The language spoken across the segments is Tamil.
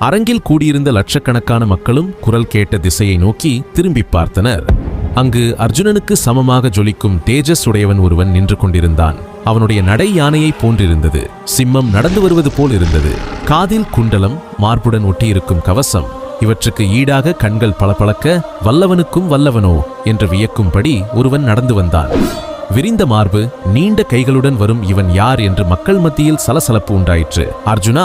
அரங்கில் கூடியிருந்த லட்சக்கணக்கான மக்களும் குரல் கேட்ட திசையை நோக்கி திரும்பி பார்த்தனர். அங்கு அர்ஜுனனுக்கு சமமாக ஜொலிக்கும் தேஜஸ் உடையவன் ஒருவன் நின்று கொண்டிருந்தான். அவனுடைய நடை யானையை போன்றிருந்தது. சிம்மம் நடந்து வருவது போல் இருந்தது. காதில் குண்டலம், மார்புடன் ஒட்டியிருக்கும் கவசம், இவற்றுக்கு ஈடாக கண்கள் பளபளக்க வல்லவனுக்கும் வல்லவனோ என்று வியக்கும்படி ஒருவன் நடந்து வந்தான். விரிந்த மார்பு, நீண்ட கைகளுடன் வரும் இவன் யார் என்று மக்கள் மத்தியில் சலசலப்பு உண்டாயிற்று. அர்ஜுனா,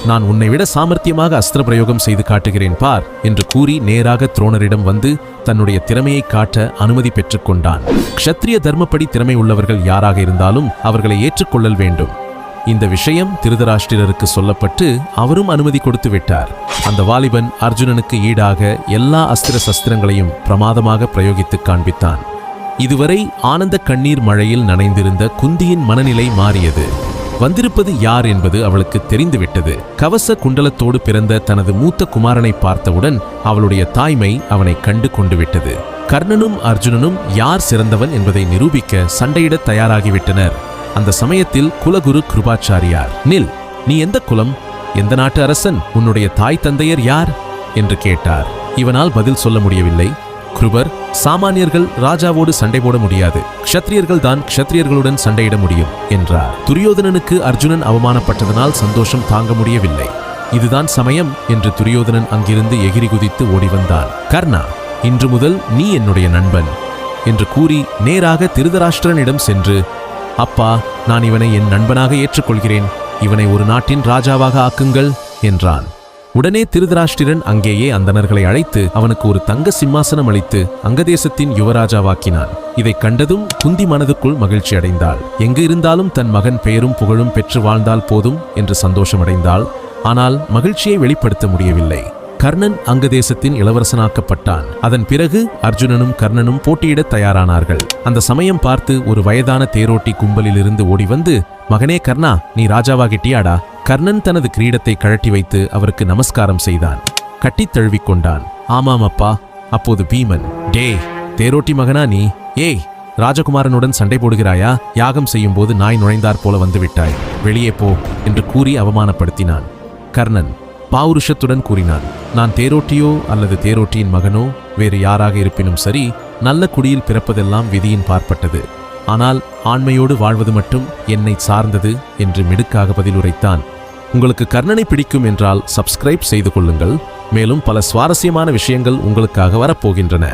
நான் உன்னை விட சாமர்த்தியமாக அஸ்திர பிரயோகம் செய்து காட்டுகிறேன் பார் என்று கூறி நேராக துரோணரிடம் வந்து தன்னுடைய திறமையை காட்ட அனுமதி பெற்றுக் கொண்டான். க்ஷத்ரிய தர்மப்படி திறமை உள்ளவர்கள் யாராக இருந்தாலும் அவர்களை ஏற்றுக்கொள்ளல் வேண்டும். இந்த விஷயம் திருதராஷ்டிரருக்கு சொல்லப்பட்டு அவரும் அனுமதி கொடுத்து விட்டார். அந்த வாலிபன் அர்ஜுனனுக்கு ஈடாக எல்லா அஸ்திர சஸ்திரங்களையும் பிரமாதமாக பிரயோகித்து காண்பித்தான். இதுவரை ஆனந்த கண்ணீர் மழையில் நனைந்திருந்த குந்தியின் மனநிலை மாறியது. வந்திருப்பது யார் என்பது அவளுக்கு தெரிந்துவிட்டது. கவச குண்டலத்தோடு பிறந்த தனது மூத்த குமாரனை பார்த்தவுடன் அவளுடைய தாய்மை அவனை கண்டு கொண்டு விட்டது. கர்ணனும் அர்ஜுனனும் யார் சிறந்தவன் என்பதை நிரூபிக்க சண்டையிட தயாராகிவிட்டனர். அந்த சமயத்தில் குலகுரு கிருபாச்சாரியார், நில், நீ எந்த குலம், எந்த நாட்டு அரசன், உன்னுடைய தாய் தந்தையர் யார் என்று கேட்டார். இவனால் பதில் சொல்ல முடியவில்லை. கிருபர், சாமானியர்கள் ராஜாவோடு சண்டை போட முடியாது, க்ஷத்ரியர்கள் தான் க்ஷத்ரியர்களுடன் சண்டையிட முடியும் என்றார். துரியோதனனுக்கு அர்ஜுனன் அவமானப்பட்டதனால் சந்தோஷம் தாங்க முடியவில்லை. இதுதான் சமயம் என்று துரியோதனன் அங்கிருந்து எகிரி குதித்து ஓடி வந்தான். கர்ணா, இன்று முதல் நீ என்னுடைய நண்பன் என்று கூறி நேராக திருதராஷ்டிரனிடம் சென்று, அப்பா, நான் இவனை என் நண்பனாக ஏற்றுக்கொள்கிறேன், இவனை ஒரு நாட்டின் ராஜாவாக ஆக்குங்கள் என்றான். உடனே திருதராஷ்டிரன் அங்கேயே அந்தணர்களை அழைத்து அவனுக்கு ஒரு தங்க சிம்மாசனம் அளித்து அங்கதேசத்தின் யுவராஜாவாக்கினான். இதைக் கண்டதும் குந்தி மனதுக்குள் மகிழ்ச்சி அடைந்தாள். எங்கு இருந்தாலும் தன் மகன் பெயரும் புகழும் பெற்று வாழ்ந்தால் போதும் என்று சந்தோஷமடைந்தாள். ஆனால் மகிழ்ச்சியை வெளிப்படுத்த முடியவில்லை. கர்ணன் அங்கதேசத்தின் இளவரசனாக்கப்பட்டான். அதன் பிறகு அர்ஜுனனும் கர்ணனும் போட்டியிட தயாரானார்கள். அந்த சமயம் பார்த்து ஒரு வயதான தேரோட்டி கும்பலிலிருந்து ஓடி வந்து, மகனே கர்ணா, நீ ராஜாவாகிட்டியாடா? கர்ணன் தனது கிரீடத்தை கழட்டி வைத்து அவருக்கு நமஸ்காரம் செய்தான். கட்டித் தழுவிக்கொண்டான். ஆமாம் அப்பா. அப்போது பீமன், டே தேரோட்டி மகனா நீ? ஏய், ராஜகுமாரனுடன் சண்டை போடுகிறாயா? யாகம் செய்யும் போது நாய் நுழைந்தார் போல வந்துவிட்டாய், வெளியே போ என்று கூறி அவமானப்படுத்தினான். கர்ணன் பாவுருஷத்துடன் கூறினான், நான் தேரோட்டியோ அல்லது தேரோட்டியின் மகனோ வேறு யாராக இருப்பினும் சரி, நல்ல குடியில் பிறப்பதெல்லாம் விதியின் பார்ப்பட்டது. ஆனால் ஆண்மையோடு வாழ்வது மட்டும் என்னை சார்ந்தது என்று மிடுக்காக பதிலுரைத்தான். உங்களுக்கு கர்ணனை பிடிக்கும் என்றால் சப்ஸ்கிரைப் செய்து கொள்ளுங்கள். மேலும் பல சுவாரஸ்யமான விஷயங்கள் உங்களுக்காக வரப்போகின்றன.